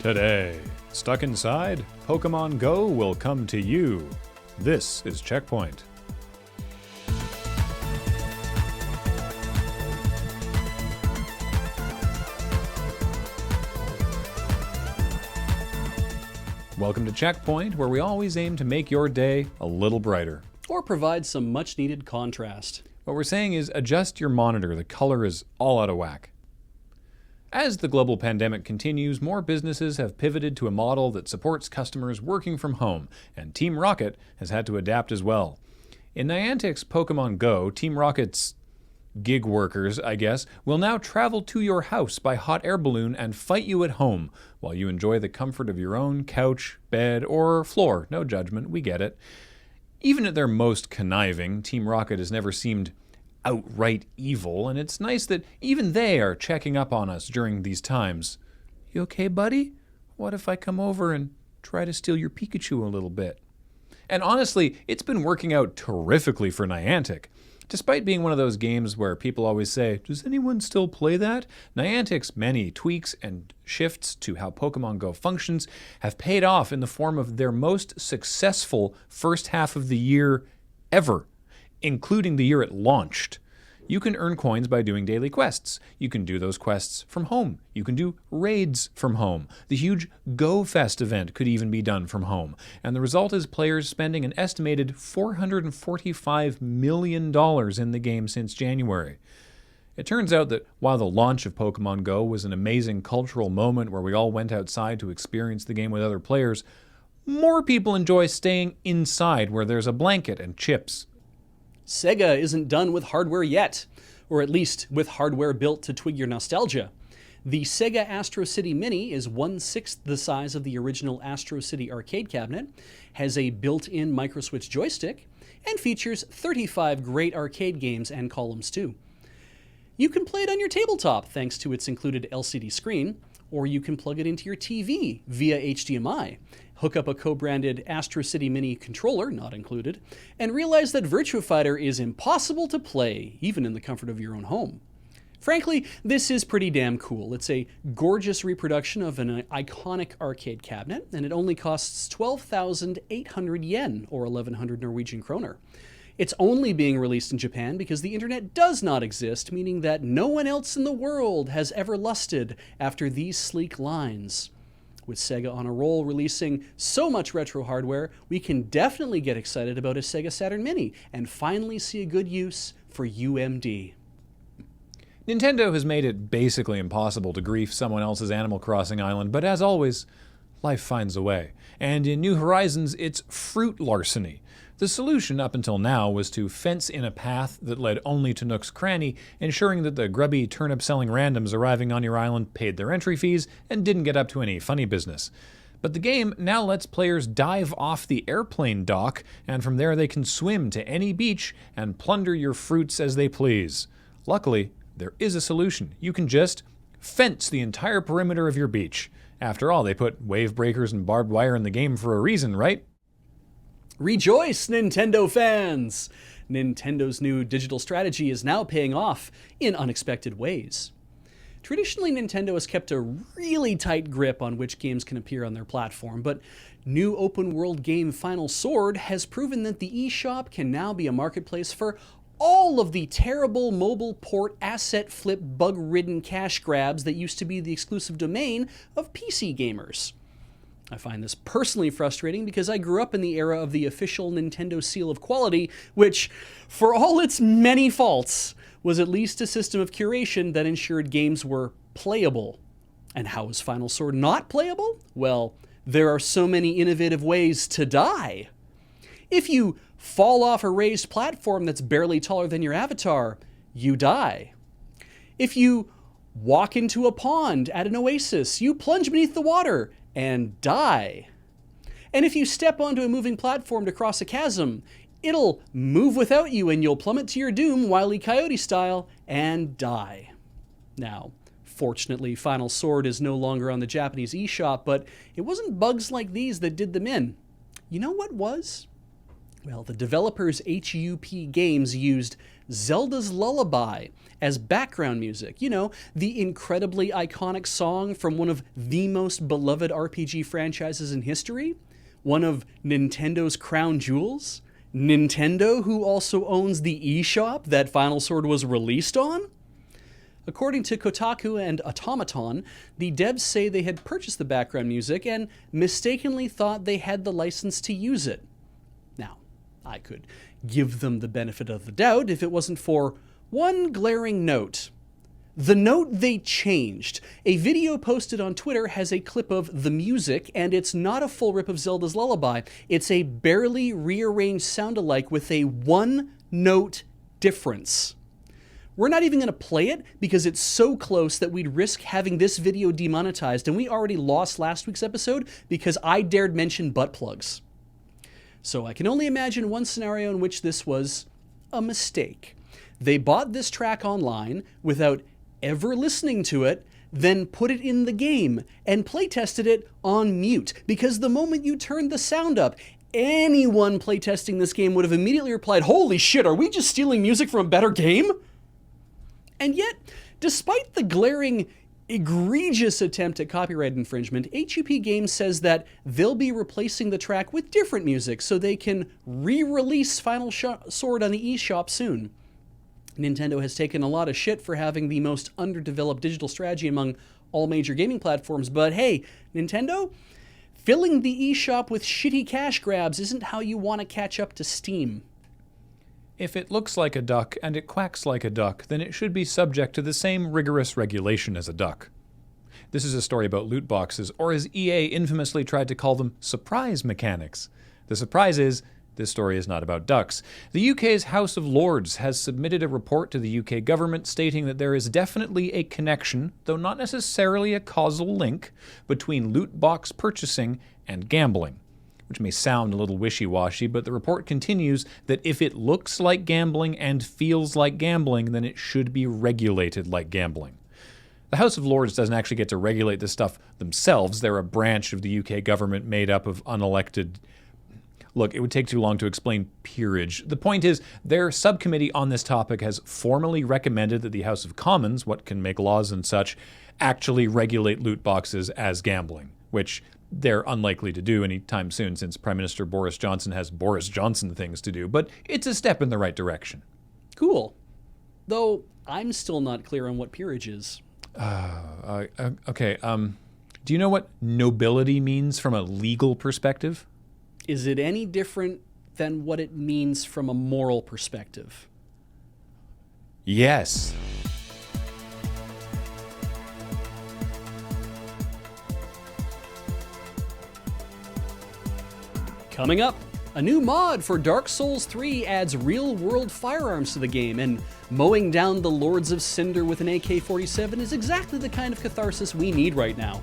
Today, stuck inside? Pokemon Go will come to you. This is CheckPoint. Welcome to CheckPoint, where we always aim to make your day a little brighter. Or provide some much-needed contrast. What we're saying is adjust your monitor. The color is all out of whack. As the global pandemic continues, more businesses have pivoted to a model that supports customers working from home, and Team Rocket has had to adapt as well. In Niantic's Pokemon Go, Team Rocket's gig workers, I guess, will now travel to your house by hot air balloon and fight you at home, while you enjoy the comfort of your own couch, bed, or floor. No judgment, we get it. Even at their most conniving, Team Rocket has never seemed outright evil, and it's nice that even they are checking up on us during these times. You okay, buddy? What if I come over and try to steal your Pikachu a little bit? And honestly, it's been working out terrifically for Niantic. Despite being one of those games where people always say, does anyone still play that? Niantic's many tweaks and shifts to how Pokemon Go functions have paid off in the form of their most successful first half of the year ever, including the year it launched. You can earn coins by doing daily quests. You can do those quests from home. You can do raids from home. The huge Go Fest event could even be done from home. And the result is players spending an estimated $445 million in the game since January. It turns out that while the launch of Pokemon Go was an amazing cultural moment where we all went outside to experience the game with other players, more people enjoy staying inside where there's a blanket and chips. Sega isn't done with hardware yet, or at least with hardware built to twig your nostalgia. The Sega Astro City Mini is 1/6 the size of the original Astro City arcade cabinet, has a built-in microswitch joystick, and features 35 great arcade games and columns too. You can play it on your tabletop thanks to its included LCD screen, or you can plug it into your TV via HDMI, hook up a co-branded Astro City Mini controller, not included, and realize that Virtua Fighter is impossible to play, even in the comfort of your own home. Frankly, this is pretty damn cool. It's a gorgeous reproduction of an iconic arcade cabinet, and it only costs 12,800 yen, or 1,100 Norwegian kroner. It's only being released in Japan because the internet does not exist, meaning that no one else in the world has ever lusted after these sleek lines. With Sega on a roll releasing so much retro hardware, we can definitely get excited about a Sega Saturn Mini and finally see a good use for UMD. Nintendo has made it basically impossible to grief someone else's Animal Crossing island, but as always, life finds a way. And in New Horizons, it's fruit larceny. The solution up until now was to fence in a path that led only to Nook's Cranny, ensuring that the grubby turnip-selling randoms arriving on your island paid their entry fees and didn't get up to any funny business. But the game now lets players dive off the airplane dock, and from there they can swim to any beach and plunder your fruits as they please. Luckily, there is a solution. You can just fence the entire perimeter of your beach. After all, they put wave breakers and barbed wire in the game for a reason, right? Rejoice, Nintendo fans! Nintendo's new digital strategy is now paying off in unexpected ways. Traditionally, Nintendo has kept a really tight grip on which games can appear on their platform, but new open-world game Final Sword has proven that the eShop can now be a marketplace for all of the terrible mobile port asset flip bug-ridden cash grabs that used to be the exclusive domain of PC gamers. I find this personally frustrating because I grew up in the era of the official Nintendo seal of quality, which, for all its many faults, was at least a system of curation that ensured games were playable. And how is Final Sword not playable? Well, there are so many innovative ways to die. If you fall off a raised platform that's barely taller than your avatar, you die. If you walk into a pond at an oasis, you plunge beneath the water and die. And if you step onto a moving platform to cross a chasm, it'll move without you and you'll plummet to your doom Wile E. Coyote style and die. Now, fortunately, Final Sword is no longer on the Japanese eShop, but it wasn't bugs like these that did them in. You know what was? Well, the developers HUP Games used Zelda's Lullaby as background music. You know, the incredibly iconic song from one of the most beloved RPG franchises in history, one of Nintendo's crown jewels. Nintendo, who also owns the eShop that Final Sword was released on? According to Kotaku and Automaton, the devs say they had purchased the background music and mistakenly thought they had the license to use it. Now, I could give them the benefit of the doubt if it wasn't for one glaring note. The note they changed. A video posted on Twitter has a clip of the music, and it's not a full rip of Zelda's Lullaby. It's a barely rearranged sound-alike with a one-note difference. We're not even going to play it because it's so close that we'd risk having this video demonetized, and we already lost last week's episode because I dared mention butt plugs. So I can only imagine one scenario in which this was a mistake. They bought this track online without ever listening to it, then put it in the game and playtested it on mute. Because the moment you turned the sound up, anyone playtesting this game would have immediately replied, "Holy shit, are we just stealing music from a better game?" And yet, despite the glaring, egregious attempt at copyright infringement, HUP Games says that they'll be replacing the track with different music so they can re-release Final Sword on the eShop soon. Nintendo has taken a lot of shit for having the most underdeveloped digital strategy among all major gaming platforms, but hey, Nintendo, filling the eShop with shitty cash grabs isn't how you want to catch up to Steam. If it looks like a duck and it quacks like a duck, then it should be subject to the same rigorous regulation as a duck. This is a story about loot boxes, or as EA infamously tried to call them, surprise mechanics. The surprise is, this story is not about ducks. The UK's House of Lords has submitted a report to the UK government stating that there is definitely a connection, though not necessarily a causal link, between loot box purchasing and gambling. Which may sound a little wishy-washy, but the report continues that if it looks like gambling and feels like gambling, then it should be regulated like gambling. The House of Lords doesn't actually get to regulate this stuff themselves. They're a branch of the UK government made up of unelected... Look, it would take too long to explain peerage. The point is, their subcommittee on this topic has formally recommended that the House of Commons, what can make laws and such, actually regulate loot boxes as gambling, which they're unlikely to do anytime soon since Prime Minister Boris Johnson has Boris Johnson things to do, but it's a step in the right direction. Cool. Though, I'm still not clear on what peerage is. Okay, do you know what nobility means from a legal perspective? Is it any different than what it means from a moral perspective? Yes. Coming up, a new mod for Dark Souls 3 adds real-world firearms to the game, and mowing down the Lords of Cinder with an AK-47 is exactly the kind of catharsis we need right now.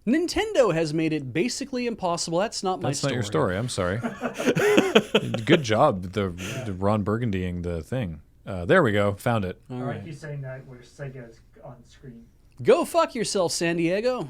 Nintendo has made it basically impossible. That's not my story. That's not your story. I'm sorry. Good job, the Ron Burgundying the thing. There we go. Found it. All right. He's saying that where Sega is on screen. Go fuck yourself, San Diego.